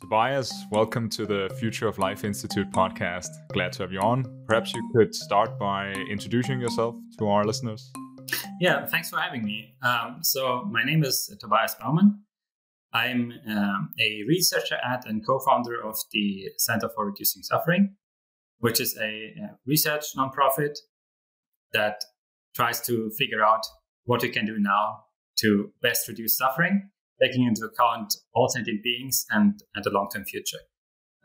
Tobias, welcome to the Future of Life Institute podcast. Glad to have you on. Perhaps you could start by introducing yourself to our listeners. Yeah, thanks for having me. So my name is Tobias Baumann. I'm a researcher at and co-founder of the Center for Reducing Suffering, which is a research nonprofit that tries to figure out what we can do now to best reduce suffering, taking into account all sentient beings and the long-term future.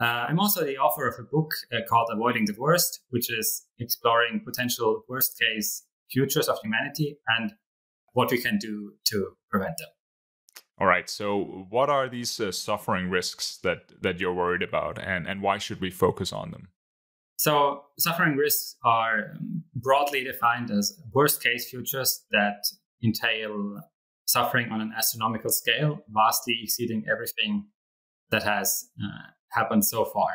I'm also the author of a book called Avoiding the Worst, which is exploring potential worst-case futures of humanity and what we can do to prevent them. All right. So what are these suffering risks that you're worried about, and why should we focus on them? So suffering risks are broadly defined as worst-case futures that entail suffering on an astronomical scale, vastly exceeding everything that has happened so far.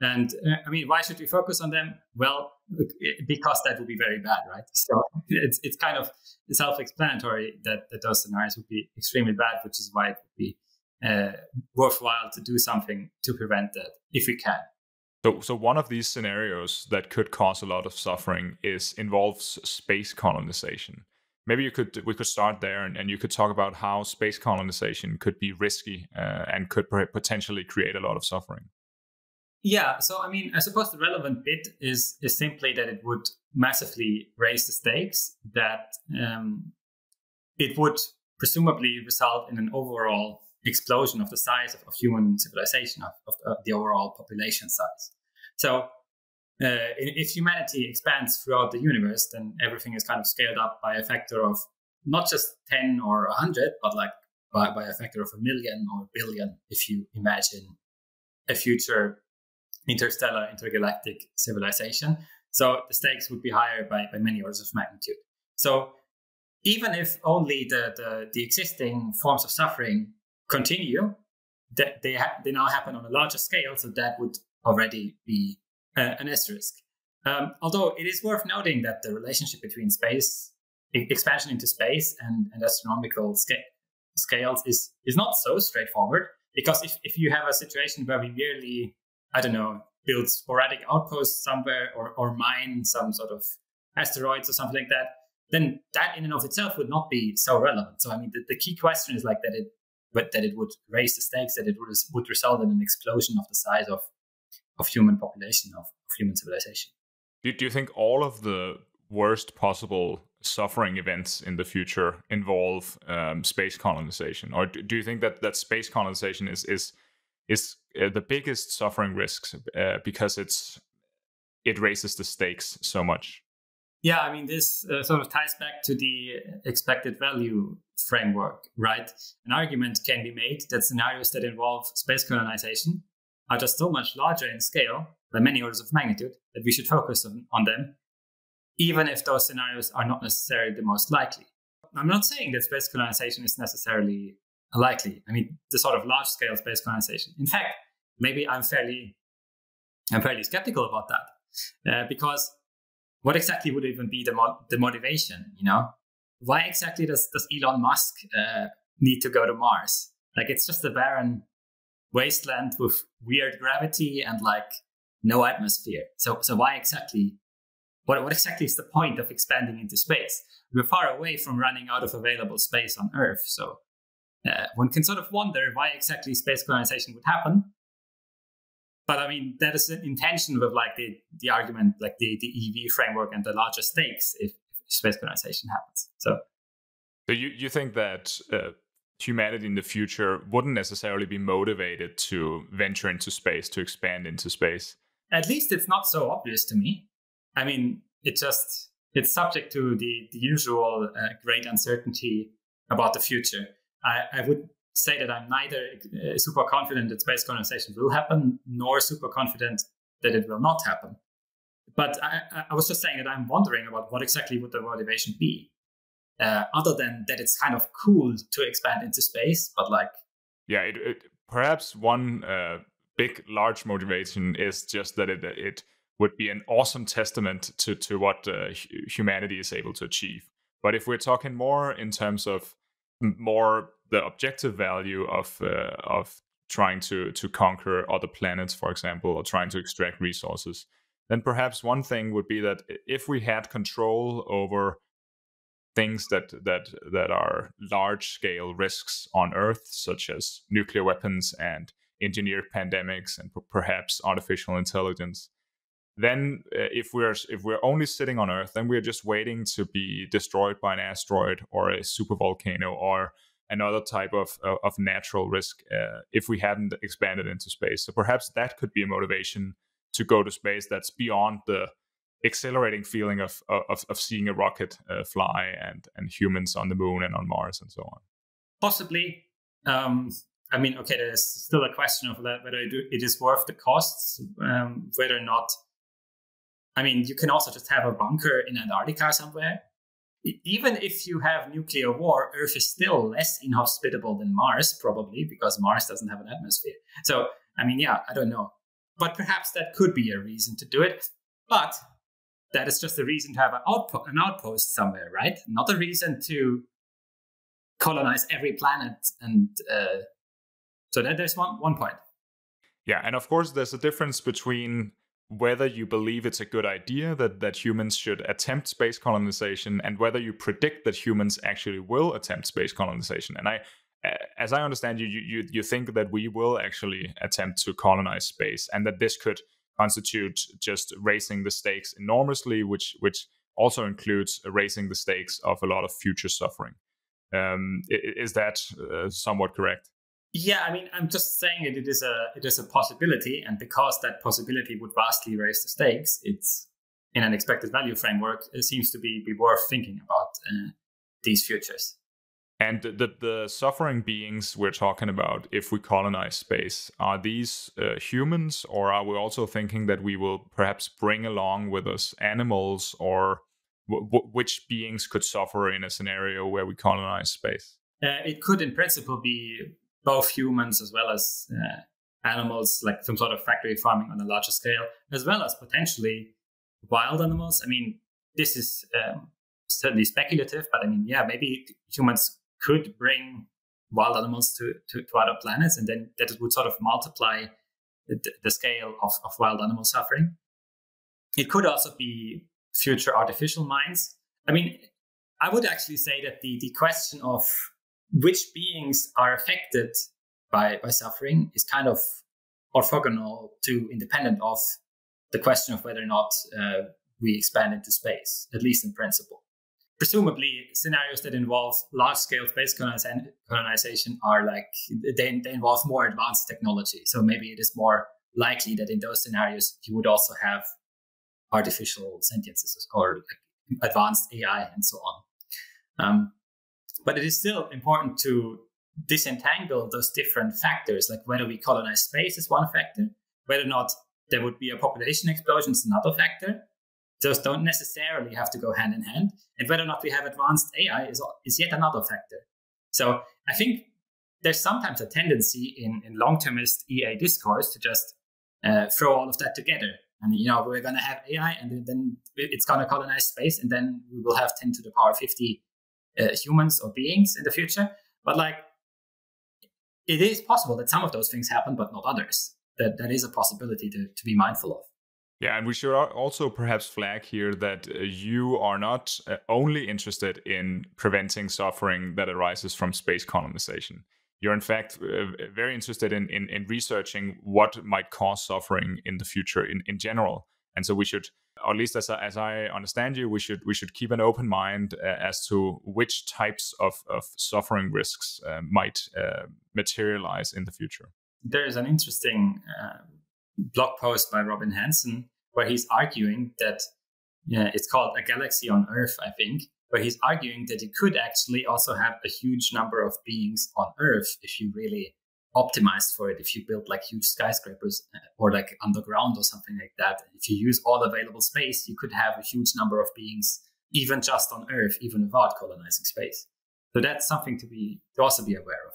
And why should we focus on them? Well, because that would be very bad, right? So it's kind of self-explanatory that those scenarios would be extremely bad, which is why it would be worthwhile to do something to prevent that if we can. So one of these scenarios that could cause a lot of suffering involves space colonization. Maybe we could start there, and you could talk about how space colonization could be risky and could potentially create a lot of suffering. Yeah, so I suppose the relevant bit is simply that it would massively raise the stakes, that it would presumably result in an overall explosion of the size of human civilization, of the overall population size. So if humanity expands throughout the universe, then everything is kind of scaled up by a factor of not just 10 or 100, but like by a factor of 1 million or 1 billion, if you imagine a future interstellar, intergalactic civilization. So the stakes would be higher by many orders of magnitude. So even if only the existing forms of suffering continue, that they now happen on a larger scale, so that would already be an asterisk. Although it is worth noting that the relationship between space expansion into space and astronomical scales is not so straightforward, because if you have a situation where we merely build sporadic outposts somewhere or mine some sort of asteroids or something like that, then that in and of itself would not be so relevant. So the key question is like that it would raise the stakes, that it would result in an explosion of the size of human population, of human civilization. Do you think all of the worst possible suffering events in the future involve space colonization, or do you think that space colonization is the biggest suffering risks because it raises the stakes so much? Yeah, this sort of ties back to the expected value framework, right? An argument can be made that scenarios that involve space colonization are just so much larger in scale, by many orders of magnitude, that we should focus on them, even if those scenarios are not necessarily the most likely. I'm not saying that space colonization is necessarily likely. The sort of large-scale space colonization. In fact, maybe I'm fairly skeptical about that, because what exactly would even be the motivation? Why exactly does Elon Musk need to go to Mars? Like, it's just a barren wasteland with weird gravity and like no atmosphere. So why exactly? What exactly is the point of expanding into space? We're far away from running out of available space on Earth. So one can sort of wonder why exactly space colonization would happen. But that is an intention with like the argument, like the EV framework and the larger stakes if space colonization happens. So you think that humanity in the future wouldn't necessarily be motivated to venture into space, to expand into space? At least it's not so obvious to me. It's subject to the usual great uncertainty about the future. I would say that I'm neither super confident that space colonization will happen, nor super confident that it will not happen. But I was just saying that I'm wondering about what exactly would the motivation be, other than that it's kind of cool to expand into space, but like... Yeah, perhaps one large motivation is just that it would be an awesome testament to what humanity is able to achieve. But if we're talking more in terms of more the objective value of trying to conquer other planets, for example, or trying to extract resources, then perhaps one thing would be that if we had control over things that are large scale risks on Earth, such as nuclear weapons and engineered pandemics and perhaps artificial intelligence, then if we're only sitting on Earth, then we're just waiting to be destroyed by an asteroid or a supervolcano or another type of natural risk if we hadn't expanded into space. So perhaps that could be a motivation to go to space that's beyond the exhilarating feeling of seeing a rocket fly and humans on the moon and on Mars and so on. Possibly. I mean, okay, there's still a question of whether it is worth the costs, whether or not. I mean, you can also just have a bunker in Antarctica somewhere. Even if you have nuclear war, Earth is still less inhospitable than Mars, probably, because Mars doesn't have an atmosphere. So, I mean, yeah, I don't know. But perhaps that could be a reason to do it. But that is just a reason to have an outpost somewhere, right? Not a reason to colonize every planet. And so there's one point. Yeah, and of course, there's a difference between whether you believe it's a good idea that humans should attempt space colonization and whether you predict that humans actually will attempt space colonization. And as I understand you think that we will actually attempt to colonize space, and that this could constitute just raising the stakes enormously, which also includes raising the stakes of a lot of future suffering. Is that somewhat correct? Yeah, I mean, I'm just saying it is a possibility, and because that possibility would vastly raise the stakes, it's in an expected value framework. It seems to be worth thinking about these futures. And the suffering beings we're talking about, if we colonize space, are these humans, or are we also thinking that we will perhaps bring along with us animals, or which beings could suffer in a scenario where we colonize space? It could, in principle, be both humans as well as animals, like some sort of factory farming on a larger scale, as well as potentially wild animals. I mean, this is certainly speculative, but I mean, yeah, maybe humans could bring wild animals to other planets, and then that would sort of multiply the scale of wild animal suffering. It could also be future artificial minds. I mean, I would actually say that the question of which beings are affected by suffering is kind of orthogonal to, independent of the question of whether or not we expand into space, at least in principle. Presumably, scenarios that involve large-scale space colonization are like, they involve more advanced technology. So maybe it is more likely that in those scenarios, you would also have artificial sentiences or advanced AI and so on. But it is still important to disentangle those different factors, like whether we colonize space is one factor, whether or not there would be a population explosion is another factor. Those don't necessarily have to go hand in hand. And whether or not we have advanced AI is yet another factor. So I think there's sometimes a tendency in long-termist EA discourse to just throw all of that together. And, we're going to have AI, and then it's going to colonize space, and then we will have 10 to the power 50 humans or beings in the future. But it is possible that some of those things happen, but not others. That is a possibility to be mindful of. Yeah, and we should also perhaps flag here that you are not only interested in preventing suffering that arises from space colonization. You're in fact very interested in researching what might cause suffering in the future in general. And so we should, or at least as I understand you, we should keep an open mind as to which types of suffering risks might materialize in the future. There is an interesting blog post by Robin Hanson where he's arguing that it's called A Galaxy on Earth, I think, where he's arguing that you could actually also have a huge number of beings on Earth if you really optimized for it, if you build like huge skyscrapers or like underground or something like that. If you use all available space, you could have a huge number of beings, even just on Earth, even without colonizing space. So that's something to also be aware of.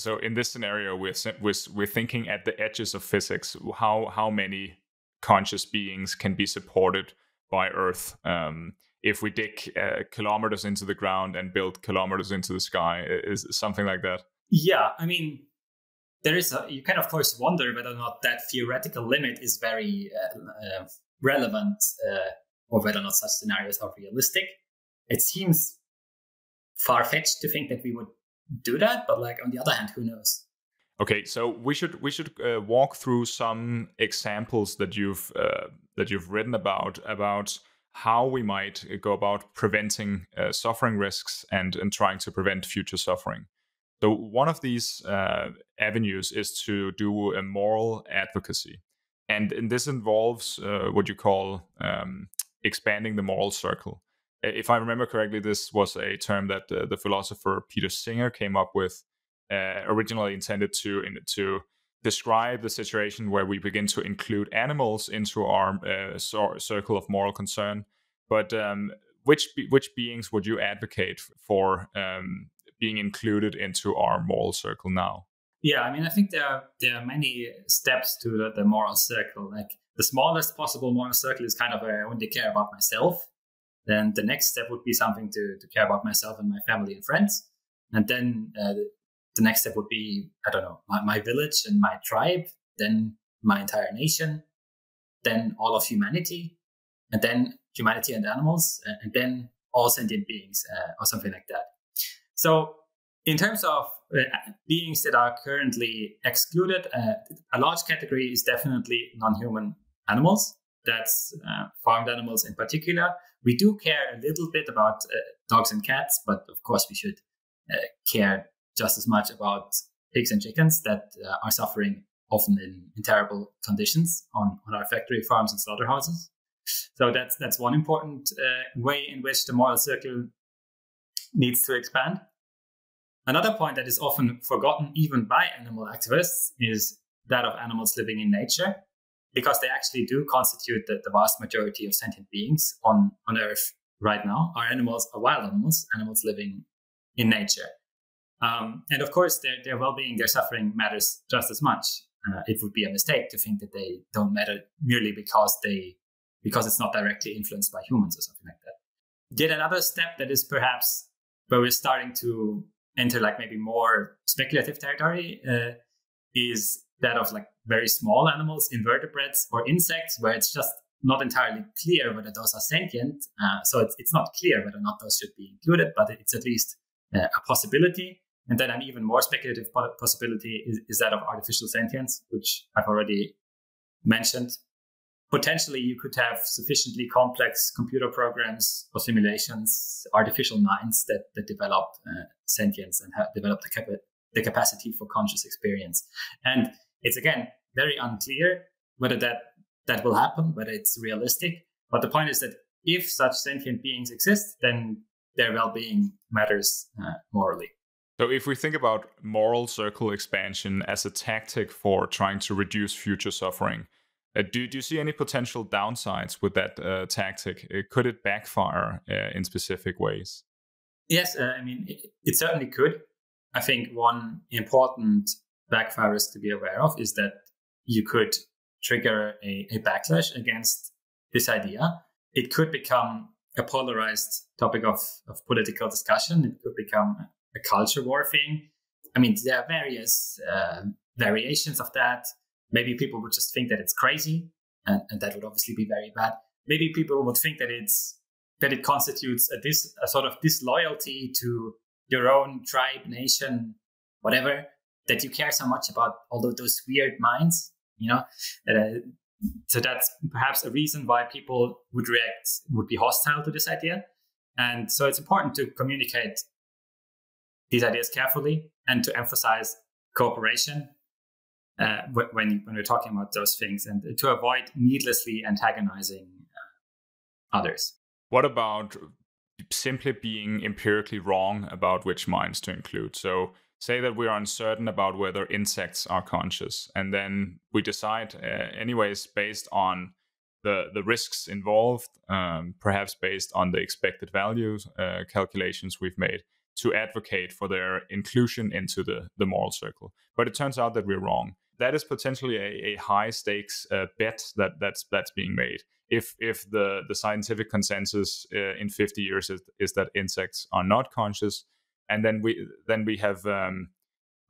So in this scenario, we're thinking at the edges of physics. How many conscious beings can be supported by Earth if we dig kilometers into the ground and build kilometers into the sky? Is something like that? Yeah, I mean, you can of course wonder whether or not that theoretical limit is very relevant, or whether or not such scenarios are realistic. It seems far-fetched to think that we would do that, but like on the other hand, who knows? Okay, so we should walk through some examples that you've written about how we might go about preventing suffering risks and trying to prevent future suffering. So one of these avenues is to do a moral advocacy, and this involves what you call expanding the moral circle. If I remember correctly, this was a term that the philosopher Peter Singer came up with, originally intended to describe the situation where we begin to include animals into our circle of moral concern. But which beings would you advocate for being included into our moral circle now? Yeah, I mean, I think there are many steps to the moral circle. Like the smallest possible moral circle is kind of where I only care about myself. Then the next step would be something to care about myself and my family and friends. And then the next step would be, I don't know, my village and my tribe, then my entire nation, then all of humanity, and then humanity and animals, and then all sentient beings, or something like that. So in terms of beings that are currently excluded, a large category is definitely non-human animals. That's farmed animals in particular. We do care a little bit about dogs and cats, but of course we should care just as much about pigs and chickens that are suffering often in terrible conditions on our factory farms and slaughterhouses. So that's one important way in which the moral circle needs to expand. Another point that is often forgotten even by animal activists is that of animals living in nature, because they actually do constitute the vast majority of sentient beings on Earth right now. Our animals are wild animals living in nature. And of course, their well-being, their suffering matters just as much. It would be a mistake to think that they don't matter merely because it's not directly influenced by humans or something like that. Yet another step that is perhaps where we're starting to enter like maybe more speculative territory is that of like very small animals, invertebrates or insects, where it's just not entirely clear whether those are sentient. So it's not clear whether or not those should be included, but it's at least a possibility. And then an even more speculative possibility is that of artificial sentience, which I've already mentioned. Potentially, you could have sufficiently complex computer programs or simulations, artificial minds that develop sentience and develop the capacity for conscious experience. And it's, again, very unclear whether that will happen, whether it's realistic. But the point is that if such sentient beings exist, then their well-being matters morally. So if we think about moral circle expansion as a tactic for trying to reduce future suffering, do you see any potential downsides with that tactic? Could it backfire in specific ways? Yes, I mean, it certainly could. I think one important backfire is to be aware of is that you could trigger a backlash against this idea. It could become a polarized topic of political discussion. It could become a culture war thing. I mean, there are various variations of that. Maybe people would just think that it's crazy, and that would obviously be very bad. Maybe people would think that it constitutes a sort of disloyalty to your own tribe, nation, whatever, that you care so much about all of those weird minds, you know. So that's perhaps a reason why people would be hostile to this idea. And so it's important to communicate these ideas carefully and to emphasize cooperation when we're talking about those things, and to avoid needlessly antagonizing others. What about simply being empirically wrong about which minds to include? So say that we're uncertain about whether insects are conscious, and then we decide anyways based on the risks involved, perhaps based on the expected values calculations we've made, to advocate for their inclusion into the moral circle. But it turns out that we're wrong. That is potentially a high stakes bet that's being made. If the scientific consensus in 50 years is that insects are not conscious, and then we have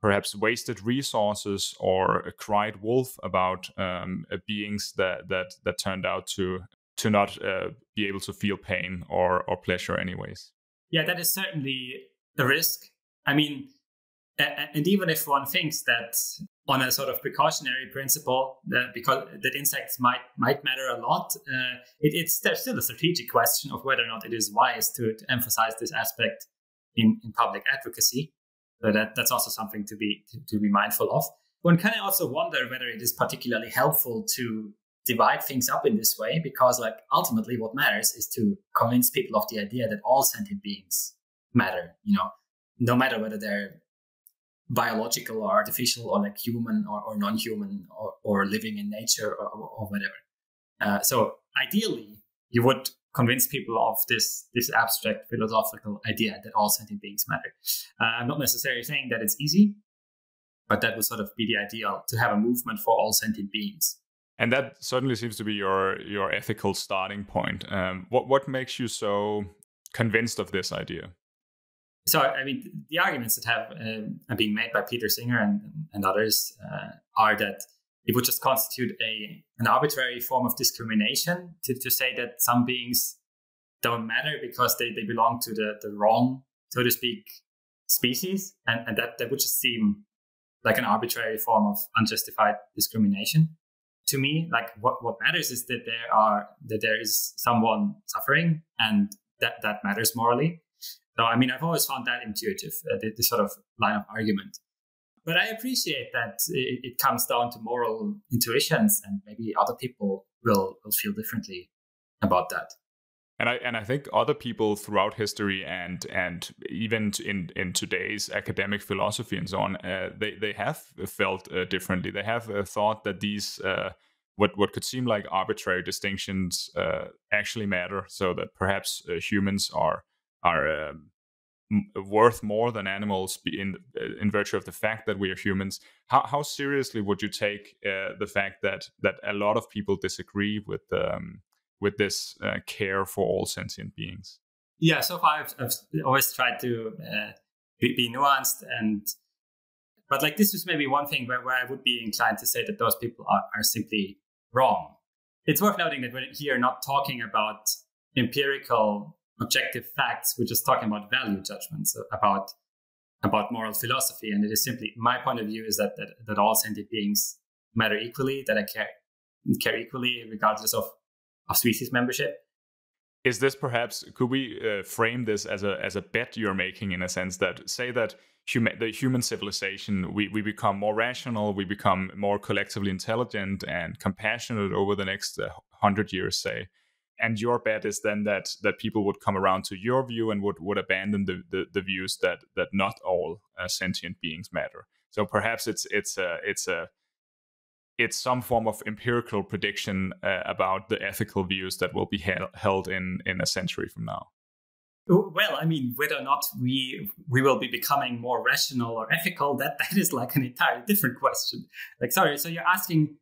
perhaps wasted resources or cried wolf about beings that turned out to not be able to feel pain or pleasure anyways. Yeah, that is certainly a risk. I mean, and even if one thinks that on a sort of precautionary principle, because that insects might matter a lot, there's still a strategic question of whether or not it is wise to emphasize this aspect in public advocacy. So that's also something to be mindful of. One can also wonder whether it is particularly helpful to divide things up in this way, because like ultimately what matters is to convince people of the idea that all sentient beings matter, no matter whether they're biological or artificial or like human or non-human or living in nature or whatever. So ideally, you would convince people of this abstract philosophical idea that all sentient beings matter. I'm not necessarily saying that it's easy, but that would sort of be the ideal, to have a movement for all sentient beings. And that certainly seems to be your ethical starting point. What makes you so convinced of this idea? So, I mean, the arguments that have been made by Peter Singer and others are that it would just constitute an arbitrary form of discrimination to say that some beings don't matter because they belong to the wrong, so to speak, species. And that would just seem like an arbitrary form of unjustified discrimination. To me, like what matters is that there is someone suffering, and that matters morally. So, I mean, I've always found that intuitive, this sort of line of argument. But I appreciate that it comes down to moral intuitions, and maybe other people will feel differently about that. And I think other people throughout history and even in today's academic philosophy and so on, they have felt differently. They have thought that these what could seem like arbitrary distinctions actually matter, so that perhaps humans are worth more than animals in virtue of the fact that we are humans. How seriously would you take the fact that a lot of people disagree with this care for all sentient beings? Yeah, so far I've always tried to be nuanced, but like this is maybe one thing where I would be inclined to say that those people are simply wrong. It's worth noting that we're here not talking about empirical objective facts. We're just talking about value judgments, about moral philosophy. And it is simply, my point of view is that all sentient beings matter equally, that I care equally regardless of species membership. Is this perhaps, could we frame this as a bet you're making, in a sense that, say that the human civilization, we become more rational, we become more collectively intelligent and compassionate over the next 100 years, say, and your bet is then that people would come around to your view and would abandon the views that not all sentient beings matter. So perhaps it's some form of empirical prediction about the ethical views that will be held in a century from now. Well, I mean, whether or not we will be becoming more rational or ethical, that is like an entirely different question. Like, sorry, so you're asking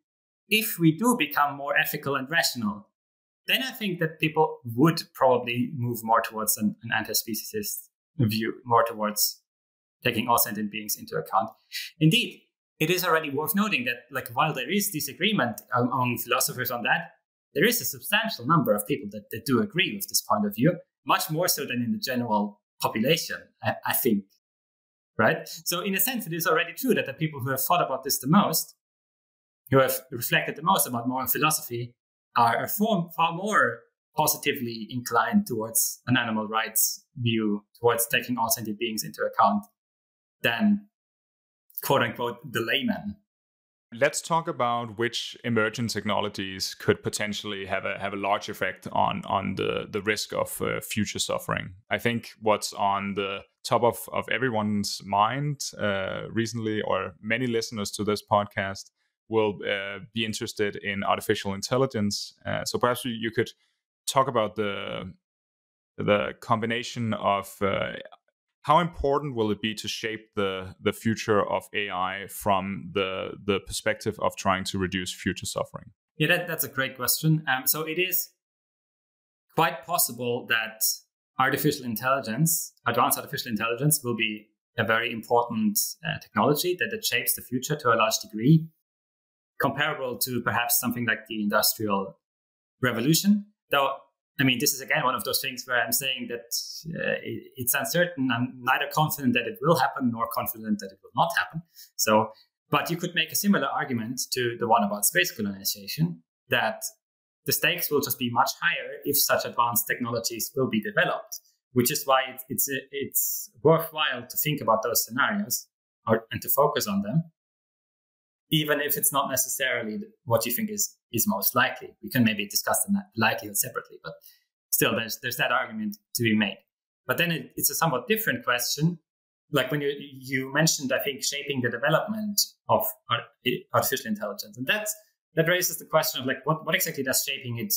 if we do become more ethical and rational, then I think that people would probably move more towards an anti-speciesist view, more towards taking all sentient beings into account. Indeed, it is already worth noting that, like, while there is disagreement among philosophers on that, there is a substantial number of people that do agree with this point of view, much more so than in the general population, I think. Right? So in a sense, it is already true that the people who have thought about this the most, who have reflected the most about moral philosophy, are far more positively inclined towards an animal rights view, towards taking all sentient beings into account, than, quote unquote, the layman. Let's talk about which emerging technologies could potentially have a large effect on the risk of future suffering. I think what's on the top of everyone's mind recently, or many listeners to this podcast, will be interested in artificial intelligence. So perhaps you could talk about the combination of how important will it be to shape the future of AI from the perspective of trying to reduce future suffering? Yeah, that's a great question. So it is quite possible that advanced artificial intelligence, will be a very important technology that shapes the future to a large degree, comparable to perhaps something like the Industrial Revolution. Though, I mean, this is again one of those things where I'm saying that it's uncertain. I'm neither confident that it will happen nor confident that it will not happen. So, but you could make a similar argument to the one about space colonization, that the stakes will just be much higher if such advanced technologies will be developed, which is why it's worthwhile to think about those scenarios and to focus on them, even if it's not necessarily what you think is most likely. We can maybe discuss the likelihood separately, but still there's that argument to be made. But then it's a somewhat different question. Like when you mentioned, I think, shaping the development of artificial intelligence. And that raises the question of like, what exactly does shaping it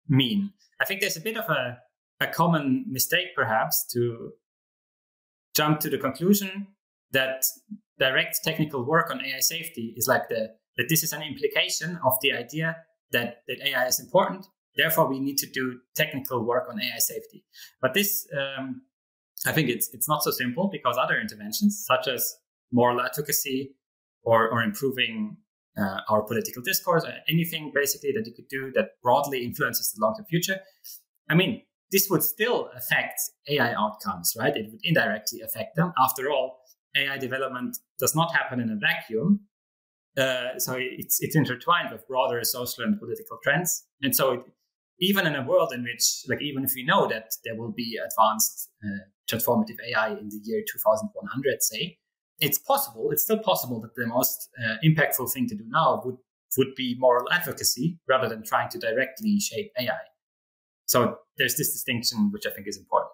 mean? I think there's a bit of a common mistake, perhaps, to jump to the conclusion that direct technical work on AI safety is like that this is an implication of the idea that AI is important. Therefore, we need to do technical work on AI safety. But this, I think it's not so simple, because other interventions, such as moral advocacy or improving our political discourse, or anything basically that you could do that broadly influences the long-term future, I mean, this would still affect AI outcomes, right? It would indirectly affect them. After all, AI development does not happen in a vacuum. So it's intertwined with broader social and political trends. And so even in a world in which, like, even if we know that there will be advanced transformative AI in the year 2100, say, it's still possible that the most impactful thing to do now would be moral advocacy rather than trying to directly shape AI. So there's this distinction, which I think is important.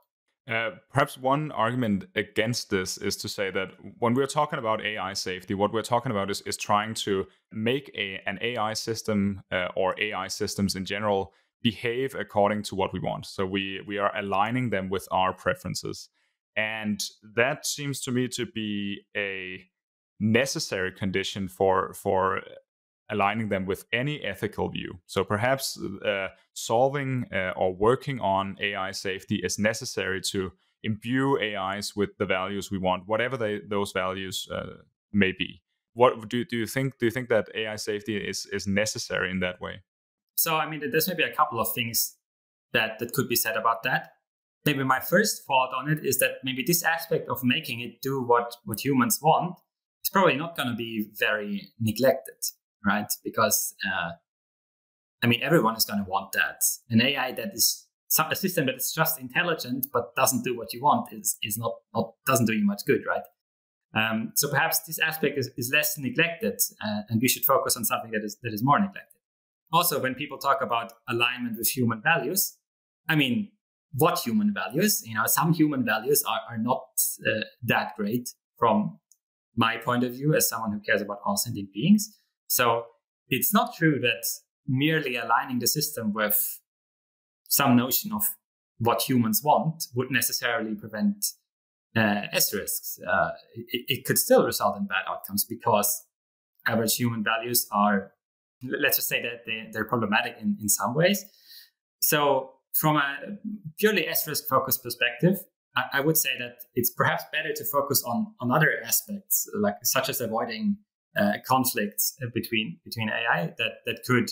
Perhaps one argument against this is to say that when we're talking about AI safety, what we're talking about is trying to make an AI system or AI systems in general behave according to what we want. So we are aligning them with our preferences. And that seems to me to be a necessary condition for aligning them with any ethical view. So perhaps solving or working on AI safety is necessary to imbue AIs with the values we want, whatever those values may be. What do you think? Do you think that AI safety is necessary in that way? So, I mean, there's maybe a couple of things that could be said about that. Maybe my first thought on it is that maybe this aspect of making it do what humans want is probably not going to be very neglected, right? Because, I mean, everyone is going to want that. An AI that is a system that is just intelligent but doesn't do what you want is not doesn't do you much good, right? So perhaps this aspect is less neglected, and we should focus on something that is more neglected. Also, when people talk about alignment with human values, I mean, what human values? You know, some human values are not that great from my point of view as someone who cares about all sentient beings. So it's not true that merely aligning the system with some notion of what humans want would necessarily prevent S-risks. It could still result in bad outcomes because average human values are, let's just say that they're problematic in some ways. So from a purely S-risk focused perspective, I would say that it's perhaps better to focus on other aspects, like such as avoiding conflicts between AI that could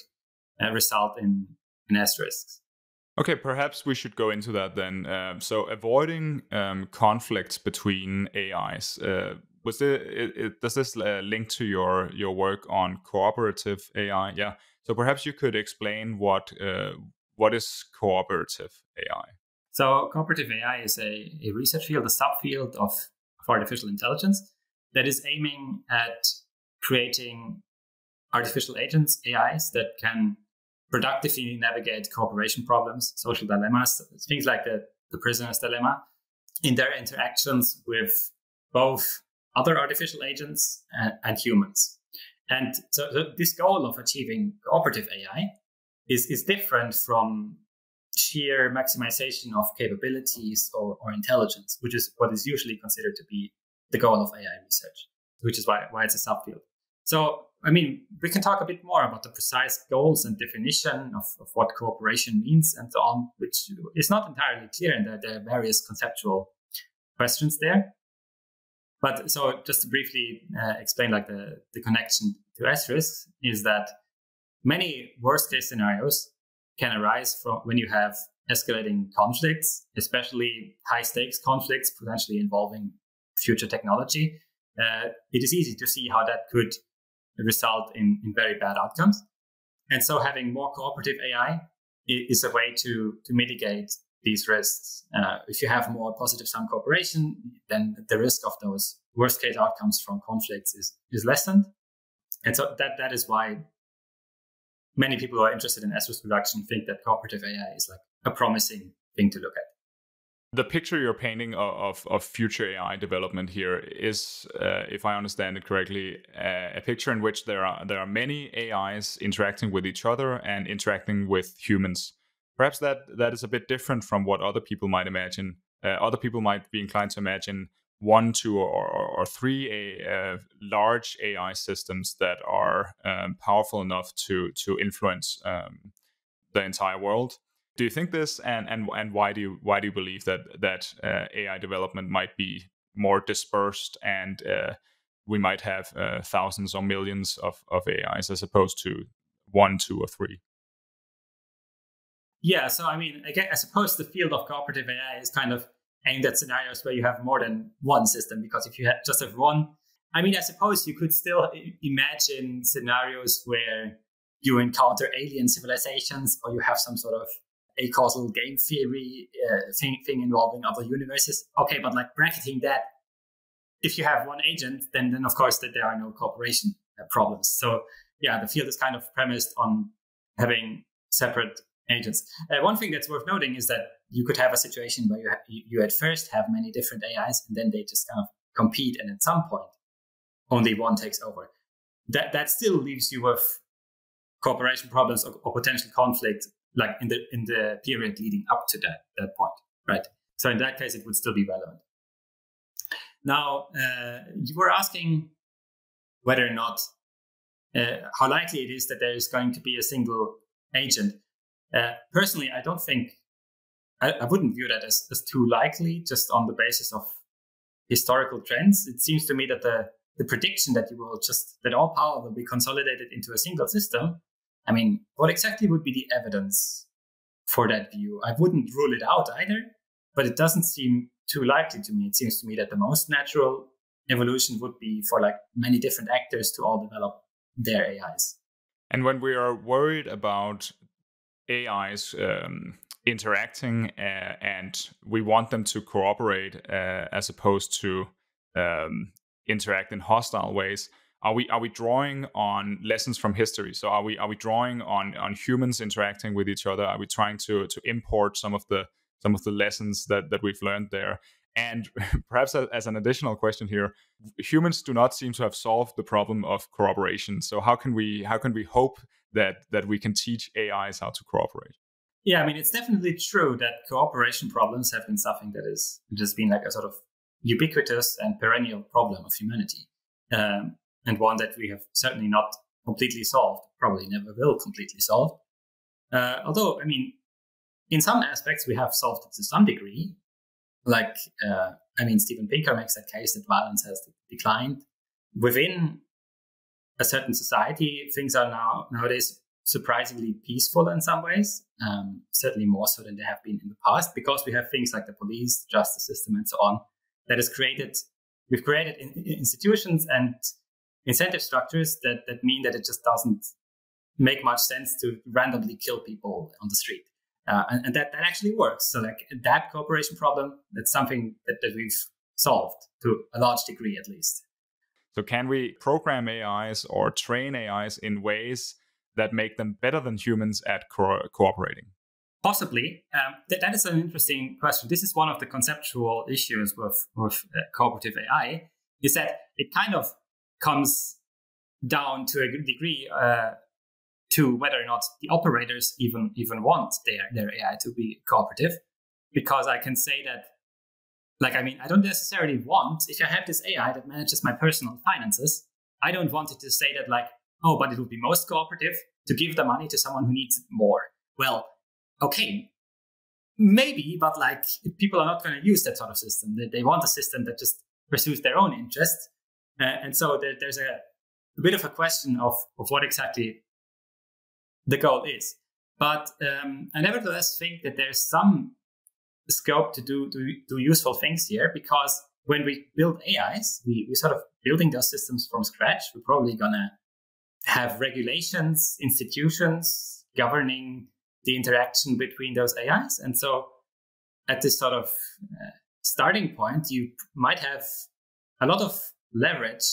result in S-risks. Okay, perhaps we should go into that then. So avoiding conflicts between AIs. Does this link to your work on cooperative AI? Yeah. So perhaps you could explain what is cooperative AI. So cooperative AI is a research field, a subfield of artificial intelligence that is aiming at creating artificial agents, AIs, that can productively navigate cooperation problems, social dilemmas, things like the prisoner's dilemma, in their interactions with both other artificial agents and humans. And so this goal of achieving cooperative AI is different from sheer maximization of capabilities or intelligence, which is what is usually considered to be the goal of AI research, which is why it's a subfield. So, I mean, we can talk a bit more about the precise goals and definition of what cooperation means and so on, which is not entirely clear, and there are various conceptual questions there. But so just to briefly explain like the connection to S risks is that many worst case scenarios can arise from when you have escalating conflicts, especially high stakes conflicts potentially involving future technology. It is easy to see how that could result in very bad outcomes. And so having more cooperative AI is a way to mitigate these risks. If you have more positive sum cooperation, then the risk of those worst case outcomes from conflicts is lessened. And so that is why many people who are interested in S-risk reduction think that cooperative AI is like a promising thing to look at. The picture you're painting of future AI development here is, if I understand it correctly, a picture in which there are many AIs interacting with each other and interacting with humans. Perhaps that is a bit different from what other people might imagine. Other people might be inclined to imagine 1, 2, or 3 large AI systems that are powerful enough to influence the entire world. Do you think this, and why do you believe that AI development might be more dispersed and we might have thousands or millions of AIs as opposed to 1, 2, or 3? Yeah, so I mean, I suppose the field of cooperative AI is kind of aimed at scenarios where you have more than one system, because if you just have one, I mean, I suppose you could still imagine scenarios where you encounter alien civilizations or you have some sort of acausal game theory thing involving other universes. Okay, but like bracketing that, if you have one agent, then of course that there are no cooperation problems. So yeah, the field is kind of premised on having separate agents. One thing that's worth noting is that you could have a situation where you at first have many different AIs and then they just kind of compete, and at some point only one takes over. That still leaves you with cooperation problems or potential conflict, like in the period leading up to that point, right? So in that case, it would still be relevant. Now, you were asking whether or not how likely it is that there is going to be a single agent. Personally, I don't think I wouldn't view that as too likely, just on the basis of historical trends. It seems to me that the prediction that that all power will be consolidated into a single system. I mean, what exactly would be the evidence for that view? I wouldn't rule it out either, but it doesn't seem too likely to me. It seems to me that the most natural evolution would be for like many different actors to all develop their AIs. And when we are worried about AIs interacting and we want them to cooperate as opposed to interact in hostile ways, are we drawing on lessons from history? So are we drawing on humans interacting with each other? Are we trying to import some of the lessons that we've learned there? And perhaps as an additional question here, humans do not seem to have solved the problem of cooperation. So how can we hope that we can teach AIs how to cooperate? Yeah, I mean, it's definitely true that cooperation problems have been something that has just been like a sort of ubiquitous and perennial problem of humanity, and one that we have certainly not completely solved, probably never will completely solve. Although, I mean, in some aspects, we have solved it to some degree. Like, I mean, Steven Pinker makes that case that violence has declined. Within a certain society, things are nowadays surprisingly peaceful in some ways, certainly more so than they have been in the past, because we have things like the police, the justice system, and so on, that has we've created institutions and incentive structures that mean that it just doesn't make much sense to randomly kill people on the street. And that actually works. So like that cooperation problem, that's something that we've solved to a large degree, at least. So can we program AIs or train AIs in ways that make them better than humans at cooperating? Possibly. That is an interesting question. This is one of the conceptual issues with cooperative AI, is that it kind of comes down to a degree to whether or not the operators even want their AI to be cooperative. Because I can say that, like, I mean, I don't necessarily want, if I have this AI that manages my personal finances, I don't want it to say that, like, oh, but it would be most cooperative to give the money to someone who needs it more. Well, okay, maybe, but like people are not going to use that sort of system. They want a system that just pursues their own interest. And so there's a bit of a question of what exactly the goal is. But I nevertheless think that there's some scope to do useful things here, because when we build AIs, we sort of building those systems from scratch. We're probably going to have regulations, institutions governing the interaction between those AIs. And so at this sort of starting point, you might have a lot of leverage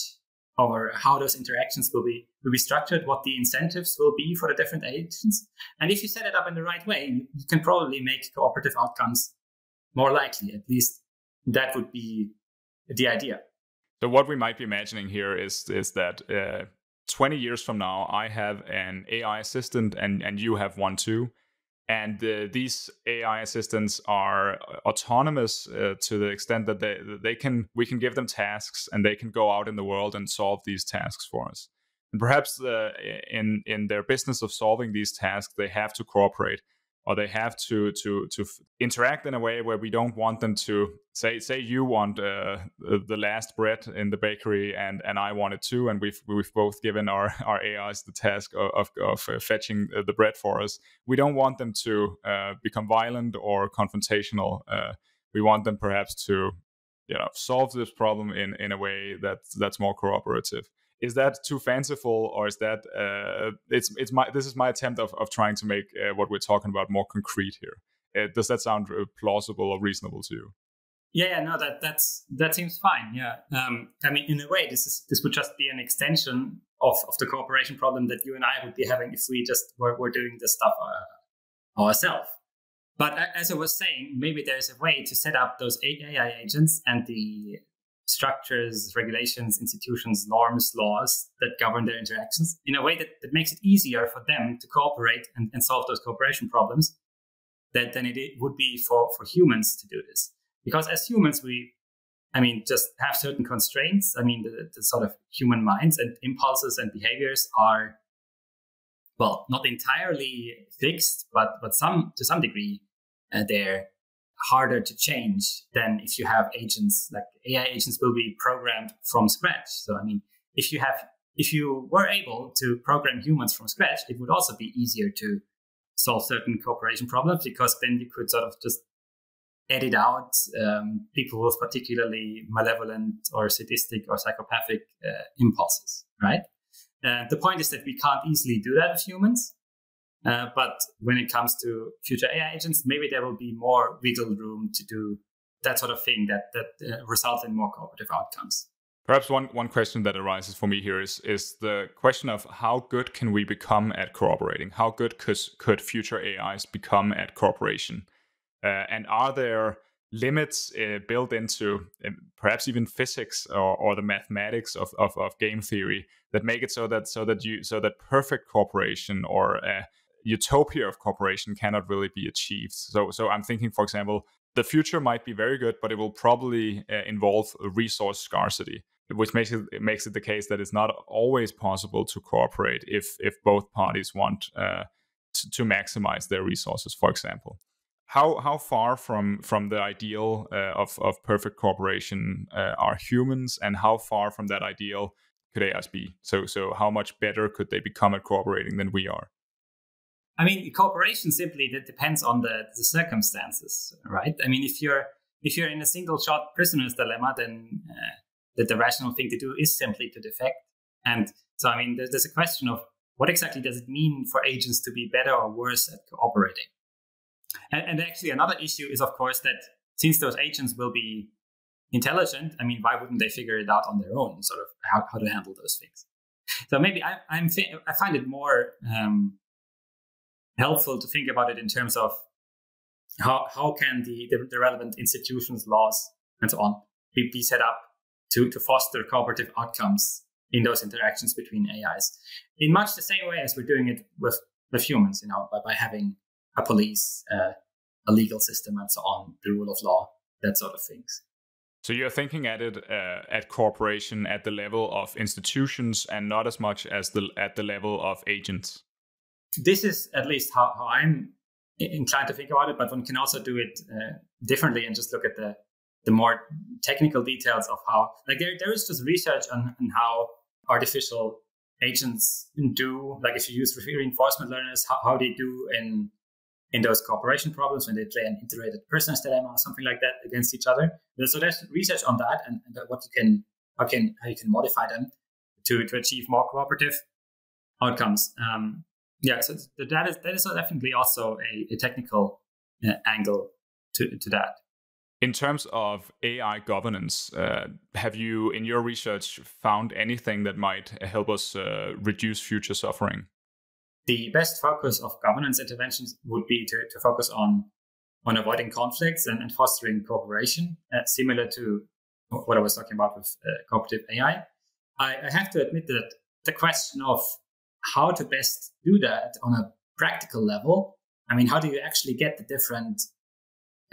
over how those interactions will be structured, what the incentives will be for the different agents. And if you set it up in the right way, you can probably make cooperative outcomes more likely. At least that would be the idea. So what we might be imagining here is that 20 years from now, I have an AI assistant and you have one too. And these AI assistants are autonomous to the extent that we can give them tasks and they can go out in the world and solve these tasks for us. And perhaps in their business of solving these tasks, they have to cooperate, or they have to interact in a way where we don't want them to say you want the last bread in the bakery and I want it too, and we've both given our AIs the task of fetching the bread for us. We don't want them to become violent or confrontational. We want them perhaps to solve this problem in a way that's more cooperative. Is that too fanciful, or is that this is my attempt of trying to make what we're talking about more concrete here? Does that sound plausible or reasonable to you? Yeah, no, that seems fine. Yeah, I mean, in a way, this would just be an extension of the cooperation problem that you and I would be having if we just were doing this stuff ourselves. But as I was saying, maybe there's a way to set up those AI agents and the structures, regulations, institutions, norms, laws that govern their interactions in a way that makes it easier for them to cooperate and solve those cooperation problems than it would be for humans to do this. Because as humans, we just have certain constraints. I mean, the sort of human minds and impulses and behaviors are, well, not entirely fixed, but to some degree, they're harder to change than if you have agents. Like AI agents will be programmed from scratch. So I mean, if you were able to program humans from scratch, it would also be easier to solve certain cooperation problems, because then you could sort of just edit out people with particularly malevolent or sadistic or psychopathic impulses, right? The point is that we can't easily do that with humans. But when it comes to future AI agents, maybe there will be more wiggle room to do that sort of thing that results in more cooperative outcomes. Perhaps one question that arises for me here is the question of how good can we become at cooperating? How good could future AIs become at cooperation? And are there limits built into perhaps even physics or the mathematics of game theory that make it so that perfect cooperation or utopia of cooperation cannot really be achieved? So I'm thinking, for example, the future might be very good, but it will probably involve resource scarcity, which makes it the case that it's not always possible to cooperate if both parties want to maximize their resources, for example. How far from the ideal of perfect cooperation are humans, and how far from that ideal could AIs be? So how much better could they become at cooperating than we are? I mean, cooperation simply that depends on the circumstances, right? I mean, if you're in a single shot prisoner's dilemma, then the rational thing to do is simply to defect. And so, I mean, there's a question of what exactly does it mean for agents to be better or worse at cooperating? And actually, another issue is, of course, that since those agents will be intelligent, I mean, why wouldn't they figure it out on their own, sort of how to handle those things? So maybe I find it more helpful to think about it in terms of how can the relevant institutions, laws, and so on be set up to foster cooperative outcomes in those interactions between AIs, in much the same way as we're doing it with humans, by having a police, a legal system, and so on, the rule of law, that sort of things. So you're thinking at it at cooperation at the level of institutions and not as much as at the level of agents. This is at least how I'm inclined to think about it, but one can also do it differently and just look at the the more technical details of how, like there is just research on how artificial agents do, like if you use reinforcement learners, how they do in those cooperation problems when they play an iterated person's dilemma or something like that against each other. So there's research on that and what you can how you can modify them to achieve more cooperative outcomes. So that is definitely also a technical angle to that. In terms of AI governance, have you, in your research, found anything that might help us reduce future suffering? The best focus of governance interventions would be to focus on avoiding conflicts and fostering cooperation, similar to what I was talking about with cooperative AI. I have to admit that the question of how to best do that on a practical level, I mean, how do you actually get the different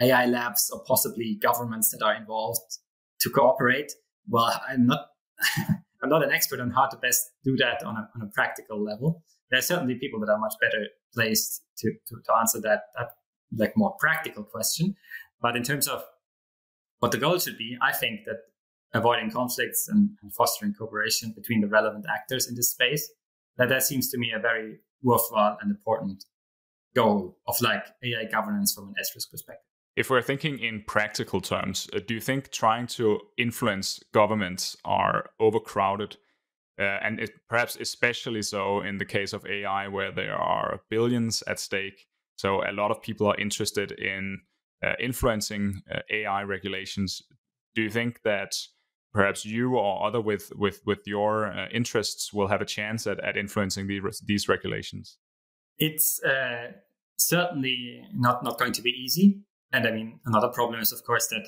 AI labs or possibly governments that are involved to cooperate? Well, I'm not an expert on how to best do that on a practical level. There are certainly people that are much better placed to answer that like more practical question. But in terms of what the goal should be, I think that avoiding conflicts and fostering cooperation between the relevant actors in this space, that seems to me a very worthwhile and important goal of like AI governance from an S-risk perspective. If we're thinking in practical terms, do you think trying to influence governments are overcrowded? And perhaps especially so in the case of AI, where there are billions at stake. So a lot of people are interested in influencing AI regulations. Do you think that perhaps you or other with your interests will have a chance at influencing these regulations? It's certainly not going to be easy. And I mean, another problem is, of course, that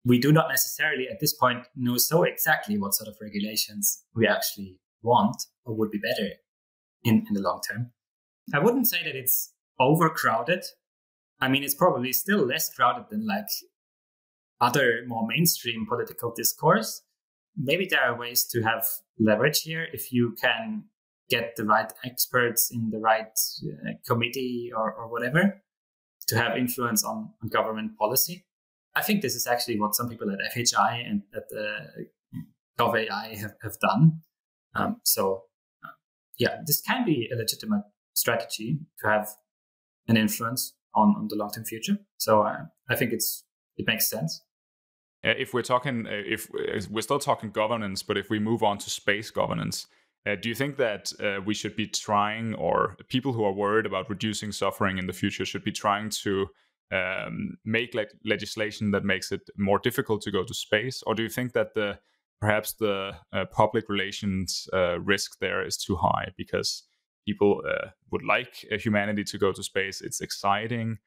we do not necessarily at this point know so exactly what sort of regulations we actually want or would be better in the long term. I wouldn't say that it's overcrowded. I mean, it's probably still less crowded than like other more mainstream political discourse. Maybe there are ways to have leverage here if you can get the right experts in the right committee or whatever to have influence on government policy. I think this is actually what some people at FHI and at GovAI have done. This can be a legitimate strategy to have an influence on the long-term future. So I think it makes sense. If we're talking, if we're still talking governance, but if we move on to space governance, do you think that we should be trying, or people who are worried about reducing suffering in the future should be trying to make legislation that makes it more difficult to go to space? Or do you think that perhaps the public relations risk there is too high because people would like humanity to go to space? It's exciting.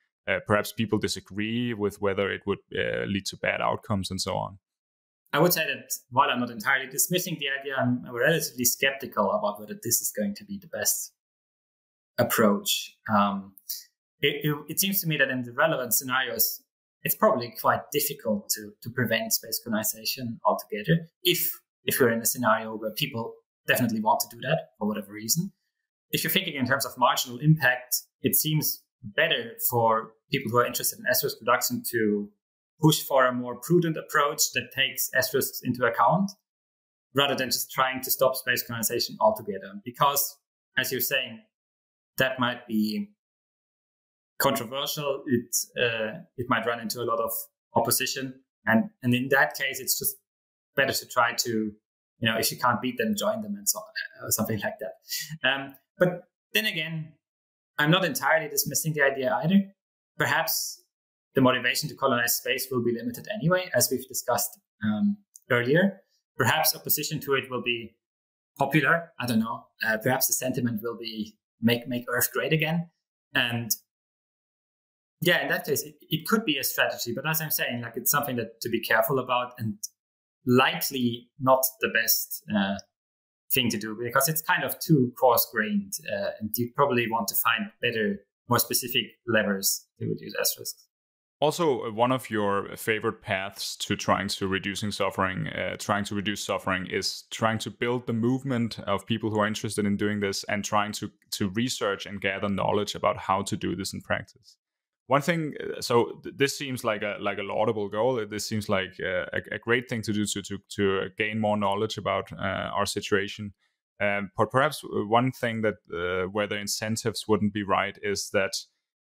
Perhaps people disagree with whether it would lead to bad outcomes and so on. I would say that while I'm not entirely dismissing the idea, I'm relatively skeptical about whether this is going to be the best approach. It seems to me that in the relevant scenarios, it's probably quite difficult to prevent space colonization altogether if you're in a scenario where people definitely want to do that for whatever reason. If you're thinking in terms of marginal impact, it seems better for people who are interested in S-risk reduction to push for a more prudent approach that takes S-risks into account rather than just trying to stop space colonization altogether. Because, as you're saying, that might be controversial. It might run into a lot of opposition. And in that case, it's just better to try to, if you can't beat them, join them and so on, or something like that. But then again, I'm not entirely dismissing the idea either. Perhaps the motivation to colonize space will be limited anyway, as we've discussed earlier. Perhaps opposition to it will be popular. I don't know. Perhaps the sentiment will be make Earth great again. And yeah, in that case, it could be a strategy. But as I'm saying, like it's something that to be careful about and likely not the best thing to do because it's kind of too coarse-grained. And you probably want to find better, more specific levers to reduce S-risks. Also, one of your favorite paths to trying to reduce suffering is trying to build the movement of people who are interested in doing this and trying to research and gather knowledge about how to do this in practice. one thing, so this seems like a laudable goal. This seems like a great thing to do to gain more knowledge about our situation. But perhaps one thing that where the incentives wouldn't be right is that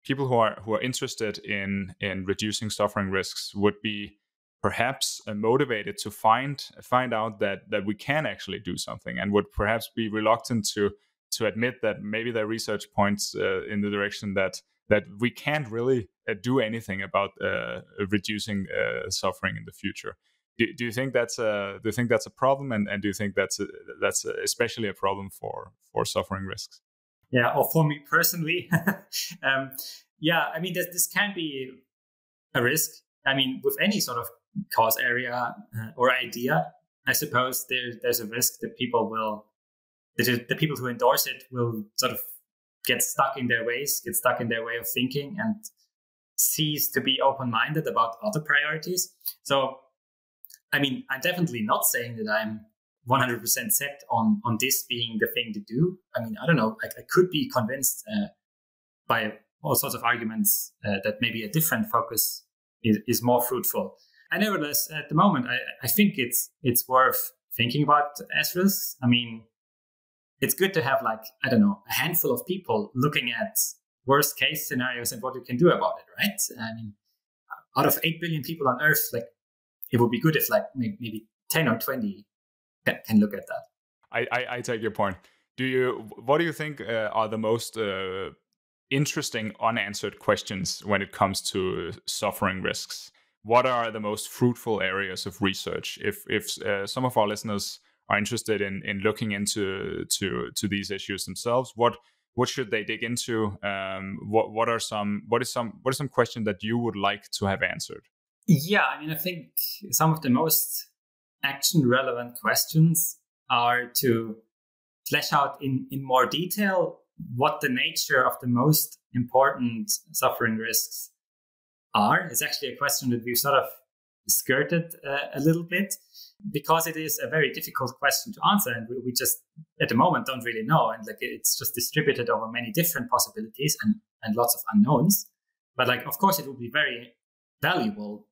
people who are interested in reducing suffering risks would be perhaps motivated to find out that we can actually do something, and would perhaps be reluctant to admit that maybe their research points in the direction that we can't really do anything about reducing suffering in the future. Do you think that's a problem, and do you think that's especially a problem for suffering risks? Yeah, or for me personally, yeah, I mean, this can be a risk. I mean, with any sort of cause area or idea, I suppose there's a risk that the people who endorse it will sort of get stuck in their ways, get stuck in their way of thinking, and cease to be open-minded about other priorities. So, I mean, I'm definitely not saying that I'm 100% set on this being the thing to do. I mean, I don't know. I could be convinced by all sorts of arguments that maybe a different focus is more fruitful. And nevertheless, at the moment, I think it's worth thinking about as risks. I mean, it's good to have, like, I don't know, a handful of people looking at worst case scenarios and what you can do about it, right? I mean, out of 8 billion people on Earth, like, it would be good if like maybe 10 or 20 can look at that. I take your point. What do you think are the most interesting unanswered questions when it comes to suffering risks? What are the most fruitful areas of research? If some of our listeners are interested in looking into these issues themselves, what should they dig into? What are some questions that you would like to have answered? Yeah, I mean, I think some of the most action relevant questions are to flesh out in more detail what the nature of the most important suffering risks are. It's actually a question that we've sort of skirted a little bit, because it is a very difficult question to answer, and we just at the moment don't really know, and like it's just distributed over many different possibilities and lots of unknowns. But like, of course, it would be very valuable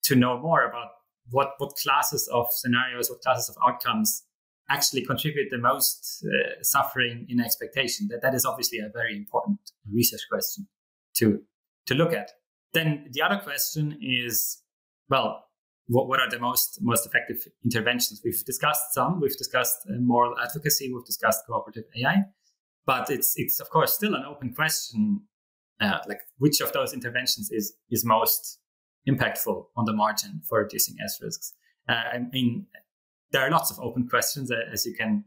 to know more about what classes of scenarios, what classes of outcomes actually contribute the most suffering in expectation. That is obviously a very important research question to look at. Then the other question is, well, what are the most effective interventions? We've discussed some. We've discussed moral advocacy. We've discussed cooperative AI. But it's of course still an open question, like which of those interventions is most impactful on the margin for reducing S risks. I mean, there are lots of open questions, as you can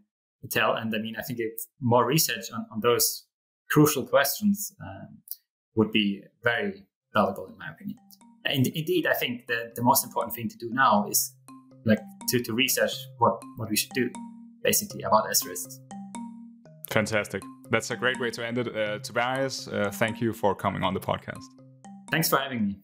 tell. And I mean, I think it's more research on those crucial questions would be very valuable, in my opinion. And indeed, I think the most important thing to do now is like to research what we should do, basically, about S risks. Fantastic. That's a great way to end it. Tobias, thank you for coming on the podcast. Thanks for having me.